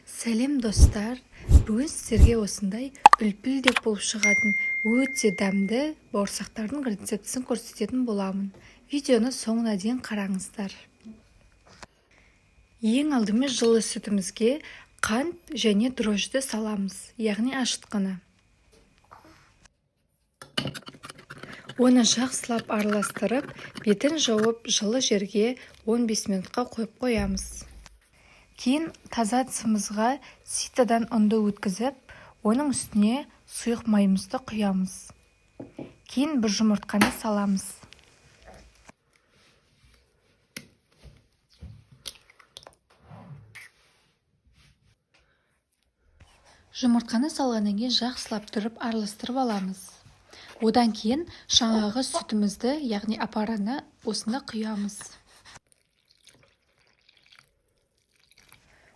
Сәлем достар, бүгін сіздерге осындай үлпілдеп болып шығатын өте дәмді бауырсақтардың рецептісін көрсететін боламын. Видеоны соңына дейін қараңыздар. Ең алдымен жылы сүтімізге қант және дрожжды саламыз, яғни ашытқыны. Оны жақсылап араластырып, бетін жауып жылы жерге 15 минутқа қойып қоямыз. Кейін таза ыдысымызға ситадан ұнды өткізіп, оның үстіне сұйық майымызды құямыз. Кейін бір жұмыртқаны саламыз. Жұмыртқаны салғаннан кейін жақсылап тұрып араластырып аламыз. Одан кейін жаңағы сүтімізді, яғни апараны осында құямыз.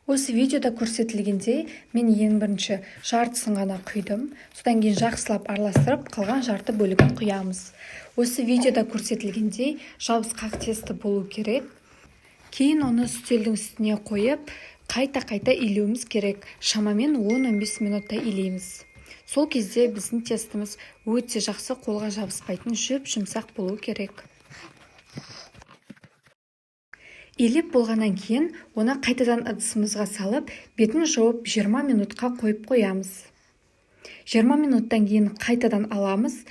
Осы видеода көрсетілгендей, мен ең бірінші жартысын ғана құйдым. Содан кейін жақсылап араластырып, қалған жарты бөлігін құямыз. Осы видеода көрсетілгендей жабысқақ тесті болу керек. Кейін оны үстелдің үстіне қойып, қайта илеуіміз керек. Шамамен 10-15 минутта илейміз. Сол кезде біздің тестіміз өте жақсы, қолға жабыспайтын, жұмсақ болу керек. Илеп болғаннан кейін, оны қайтадан ыдысымызға салып, бетін жауып 20 минутқа қойып қоямыз. 20 минуттан кейін қайтадан аламыз,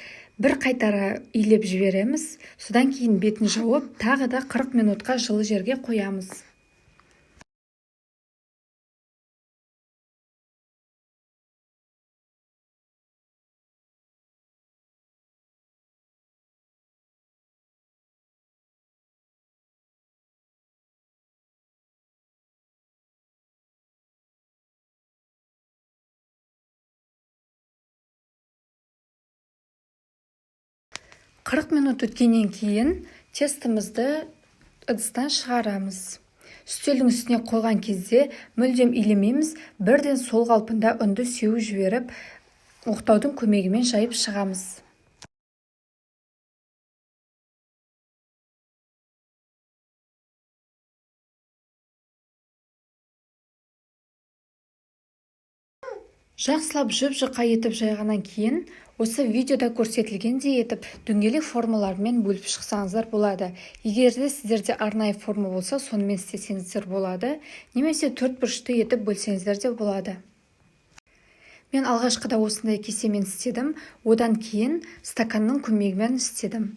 бір қайтара илеп жібереміз, содан кейін бетін жауып, тағы да 40 минутқа жылы жерге қоямыз. Қырық минут өткеннен кейін тестімізді ыдыстан шығарамыз. Үстелдің үстіне қойған кезде мүлдем илемейміз, бірден сол қалпында үнді сеуіп жіберіп, оқтаудың көмегімен жайып шығамыз. Жақсылап жұп-жұқа етіп жайғаннан кейін, осы видеода көрсетілгендей етіп дөңгелек формалармен бөліп шықсаңыздар болады. Егер де сіздерде арнайы форма болса, сонымен істесеңіздер болады, немесе 4 бұрышты етіп бөлсеңіздер де болады. Мен алғашқыда осындай кесемен істедім, одан кейін стаканның көмегімен істедім.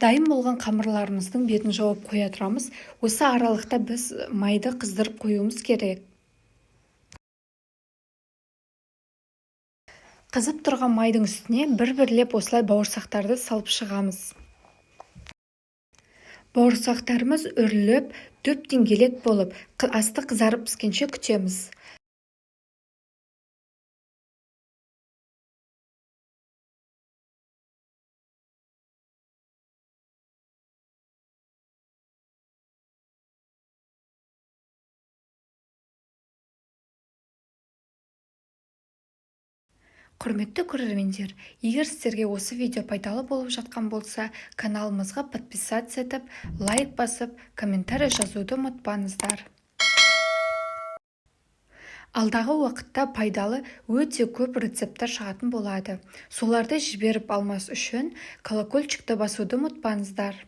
Дайын болған қамырларымыздың бетін жауып қоя тұрамыз. Осы аралықта біз майды қыздырып қоюымыз керек. Қызып тұрған майдың үстіне бір-бірлеп осылай бауырсақтарды салып шығамыз. Бауырсақтарымыз үріліп, дөп-дөңгелек болып, асты қызарып піскенше күтеміз. Құрметті көрермендер, егер сіздерге осы видео пайдалы болып жатқан болса, каналымызға подписаться етіп, лайк басып, комментарий жазуды ұмытпаңыздар. Алдағы уақытта пайдалы өте көп рецепттер шығатын болады. Соларды жіберіп алмас үшін колокольчикті басуды ұмытпаңыздар.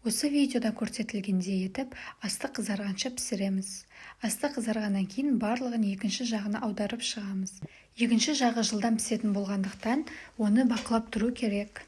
Осы видеода көрсетілгендей етіп, асты қызарғанша пісіреміз. Асты қызарғаннан кейін барлығын екінші жағына аударып шығамыз. Екінші жағы жылдам пісетін болғандықтан, оны бақылап тұру керек.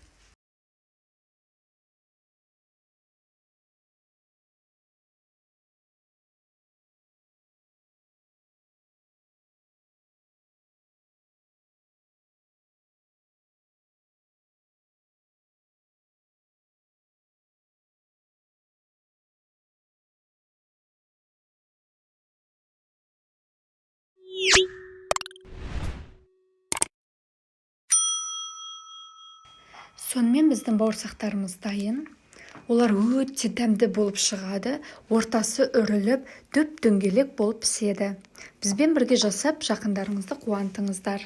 Сонымен біздің бауырсақтарымыз дайын. Олар өте дәмді болып шығады, ортасы үріліп, дөп-дөңгелек болып піседі. Бізбен бірге жасап, жақындарыңызды қуантыңыздар.